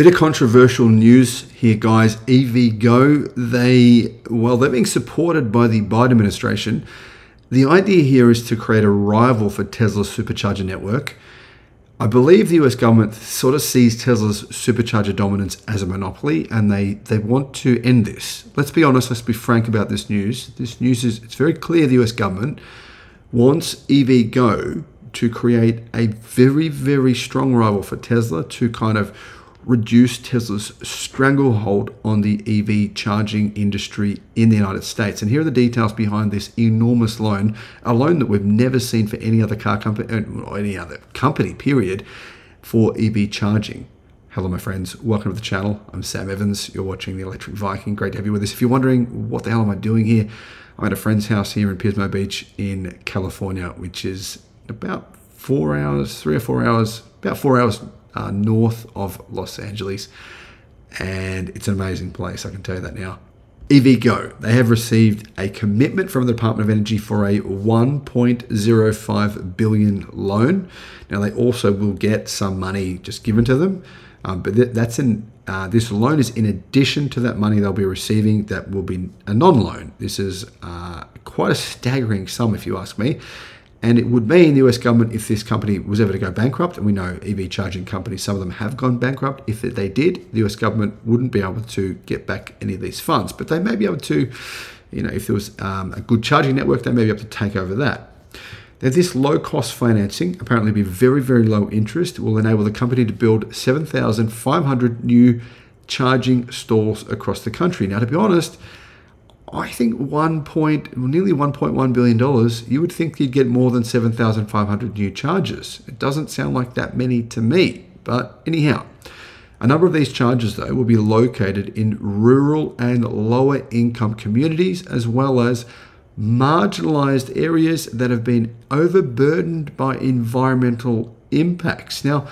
Bit of controversial news here, guys. EVgo, they're being supported by the Biden administration. The idea here is to create a rival for Tesla's supercharger network. I believe the US government sort of sees Tesla's supercharger dominance as a monopoly, and they want to end this. Let's be honest, let's be frank about this news. This news it's very clear the US government wants EVgo to create a very, very strong rival for Tesla to kind of reduce Tesla's stranglehold on the EV charging industry in the United States. And here are the details behind this enormous loan, a loan that we've never seen for any other car company, or any other company, period, for EV charging. Hello, my friends. Welcome to the channel. I'm Sam Evans. You're watching the Electric Viking. Great to have you with us. If you're wondering, what the hell am I doing here? I'm at a friend's house here in Pismo Beach in California, which is about 4 hours, 3 or 4 hours, about 4 hours north of Los Angeles, and it's an amazing place, I can tell you that now. EVgo, they have received a commitment from the Department of Energy for a $1.05 billion loan. Now, they also will get some money just given to them, but this loan is in addition to that money they'll be receiving that will be a non-loan. This is quite a staggering sum, if you ask me. And it would mean the US government, if this company was ever to go bankrupt, and we know EV charging companies, some of them have gone bankrupt. If they did, the US government wouldn't be able to get back any of these funds. But they may be able to, if there was a good charging network, they may be able to take over that. Now, this low-cost financing, apparently be very, very low interest, will enable the company to build 7,500 new charging stalls across the country. Now, to be honest, I think nearly $1.1 billion, you would think you'd get more than 7,500 new chargers. It doesn't sound like that many to me, but anyhow. A number of these chargers, though, will be located in rural and lower income communities, as well as marginalized areas that have been overburdened by environmental impacts. Now,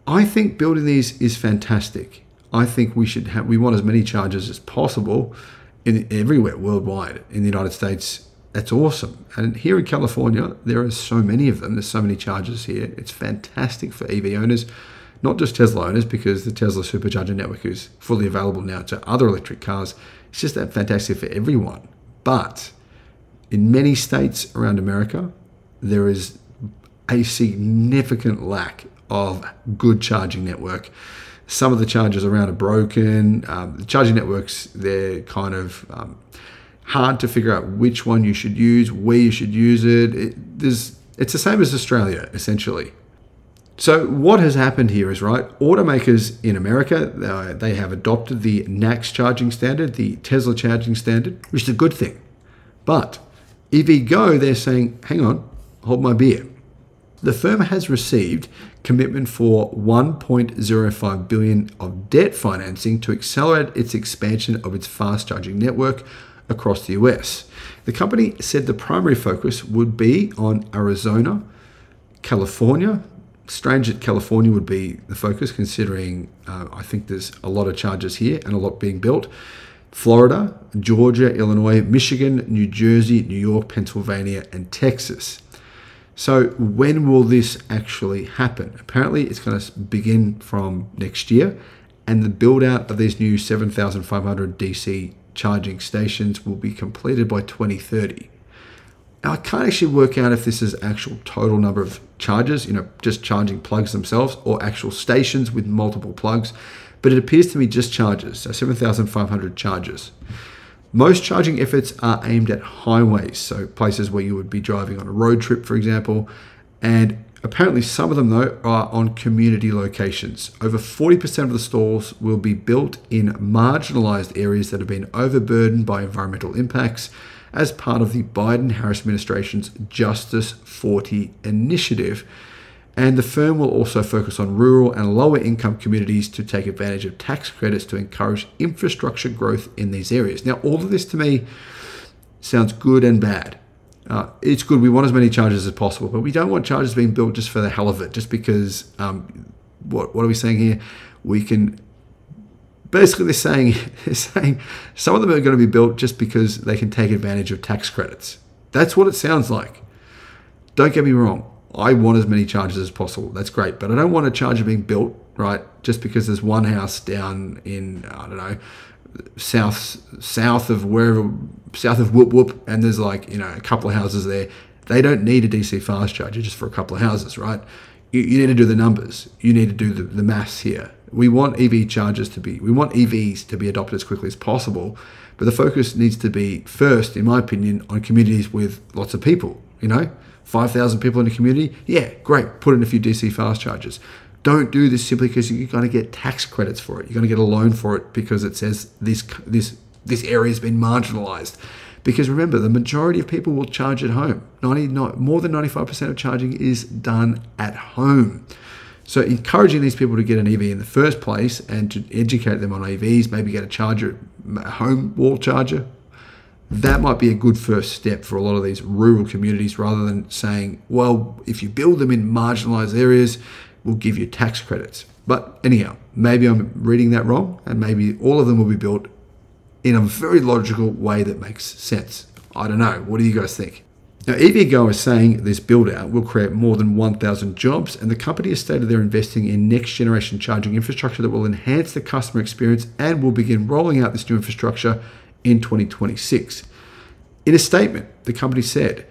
I think building these is fantastic. I think we want as many chargers as possible everywhere worldwide. In the United States, that's awesome. And here in California, there are so many of them. There's so many chargers here. It's fantastic for EV owners, not just Tesla owners, because the Tesla supercharger network is fully available now to other electric cars. It's just that fantastic for everyone. But in many states around America, there is a significant lack of good charging network. Some of the chargers around are broken. The charging networks, they're kind of hard to figure out which one you should use, where you should use it. It's the same as Australia, essentially. So what has happened here is, right, automakers in America, they have adopted the NACS charging standard, the Tesla charging standard, which is a good thing. But EVgo, they're saying, hang on, hold my beer. The firm has received commitment for $1.05 billion of debt financing to accelerate its expansion of its fast charging network across the US. The company said the primary focus would be on Arizona, California. Strange that California would be the focus, considering I think there's a lot of chargers here and a lot being built. Florida, Georgia, Illinois, Michigan, New Jersey, New York, Pennsylvania, and Texas. So when will this actually happen? Apparently, it's going to begin from next year, and the build out of these new 7,500 DC charging stations will be completed by 2030. Now, I can't actually work out if this is actual total number of chargers, just charging plugs themselves, or actual stations with multiple plugs, but it appears to me just chargers, so 7,500 chargers. Most charging efforts are aimed at highways, so places where you would be driving on a road trip, for example, and apparently some of them, though, are on community locations. Over 40% of the stalls will be built in marginalized areas that have been overburdened by environmental impacts as part of the Biden-Harris administration's Justice 40 initiative. And the firm will also focus on rural and lower income communities to take advantage of tax credits to encourage infrastructure growth in these areas. Now, all of this to me sounds good and bad. It's good. We want as many chargers as possible, but we don't want chargers being built just for the hell of it, just because, what are we saying here? We can, basically they're saying some of them are going to be built just because they can take advantage of tax credits. That's what it sounds like. Don't get me wrong. I want as many chargers as possible. That's great. But I don't want a charger being built right? Just because there's one house down in, I don't know, south of Whoop Whoop, and there's like, you know, a couple of houses there. They don't need a DC fast charger just for a couple of houses, right? You need to do the numbers. You need to do the maths here. We want EVs to be adopted as quickly as possible, but the focus needs to be first, in my opinion, on communities with lots of people. You know, 5,000 people in a community. Yeah, great. Put in a few DC fast chargers. Don't do this simply because you're going to get tax credits for it. You're going to get a loan for it because it says this area has been marginalized. Because remember, the majority of people will charge at home. More than 95% of charging is done at home. So encouraging these people to get an EV in the first place and to educate them on EVs, maybe get a home wall charger, that might be a good first step for a lot of these rural communities, rather than saying, well, if you build them in marginalized areas, we'll give you tax credits. But anyhow, maybe I'm reading that wrong, and maybe all of them will be built in a very logical way that makes sense. I don't know. What do you guys think? Now, EVgo is saying this build-out will create more than 1,000 jobs, and the company has stated they're investing in next-generation charging infrastructure that will enhance the customer experience and will begin rolling out this new infrastructure in 2026. In a statement, the company said,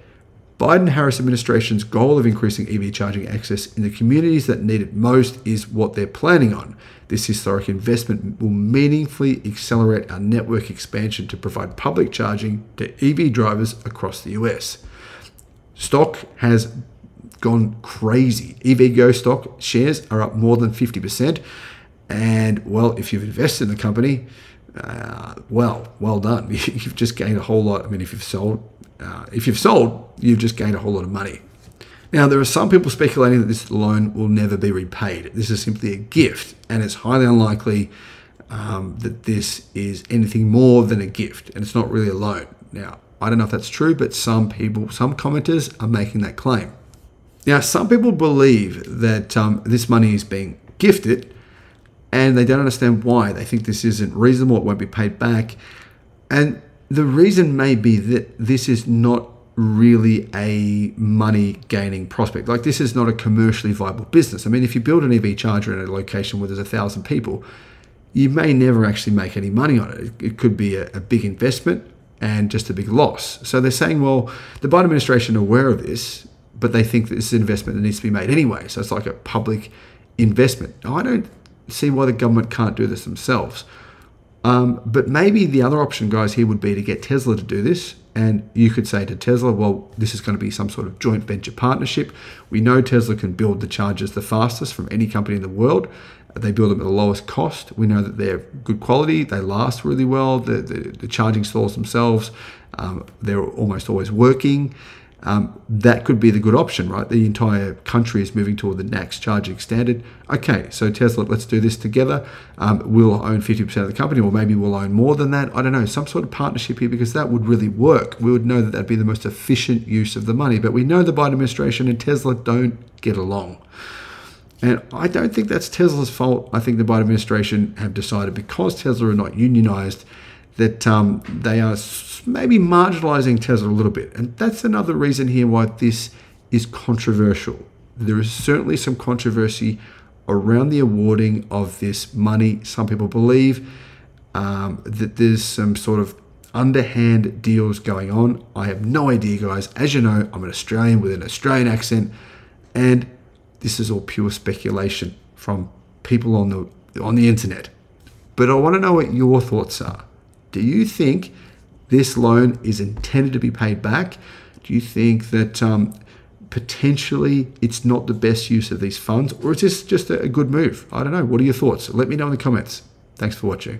Biden-Harris administration's goal of increasing EV charging access in the communities that need it most is what they're planning on. This historic investment will meaningfully accelerate our network expansion to provide public charging to EV drivers across the US. Stock has gone crazy. EVgo stock shares are up more than 50%. And, well, if you've invested in the company, well done. You've just gained a whole lot. I mean, if you've sold, you've just gained a whole lot of money. Now, there are some people speculating that this loan will never be repaid. This is simply a gift, and it's highly unlikely that this is anything more than a gift, and it's not really a loan. Now, I don't know if that's true, but some commenters are making that claim. Now, some people believe that this money is being gifted, and they don't understand why. They think this isn't reasonable, it won't be paid back. And the reason may be that this is not really a money-gaining prospect. Like, this is not a commercially viable business. I mean, if you build an EV charger in a location where there's 1,000 people, you may never actually make any money on it. It could be a big investment and just a big loss. So they're saying, well, the Biden administration are aware of this, but they think that this is an investment that needs to be made anyway. So it's like a public investment. Now, I don't see why the government can't do this themselves. But maybe the other option, guys, here would be to get Tesla to do this. And you could say to Tesla, well, this is going to be some sort of joint venture partnership. We know Tesla can build the chargers the fastest from any company in the world. They build them at the lowest cost. We know that they're good quality. They last really well. The charging stalls themselves, they're almost always working. That could be the good option, right? The entire country is moving toward the NACS charging standard. Okay, so Tesla, let's do this together. We'll own 50% of the company, or maybe we'll own more than that. I don't know, some sort of partnership here, because that would really work. We would know that that'd be the most efficient use of the money. But we know the Biden administration and Tesla don't get along. And I don't think that's Tesla's fault. I think the Biden administration have decided, because Tesla are not unionized, that they are maybe marginalizing Tesla a little bit. And that's another reason here why this is controversial. There is certainly some controversy around the awarding of this money. Some people believe that there's some sort of underhand deals going on. I have no idea, guys. As you know, I'm an Australian with an Australian accent, and this is all pure speculation from people on the internet. But I want to know what your thoughts are. Do you think this loan is intended to be paid back? Do you think that potentially it's not the best use of these funds, or is this just a good move? I don't know. What are your thoughts? Let me know in the comments. Thanks for watching.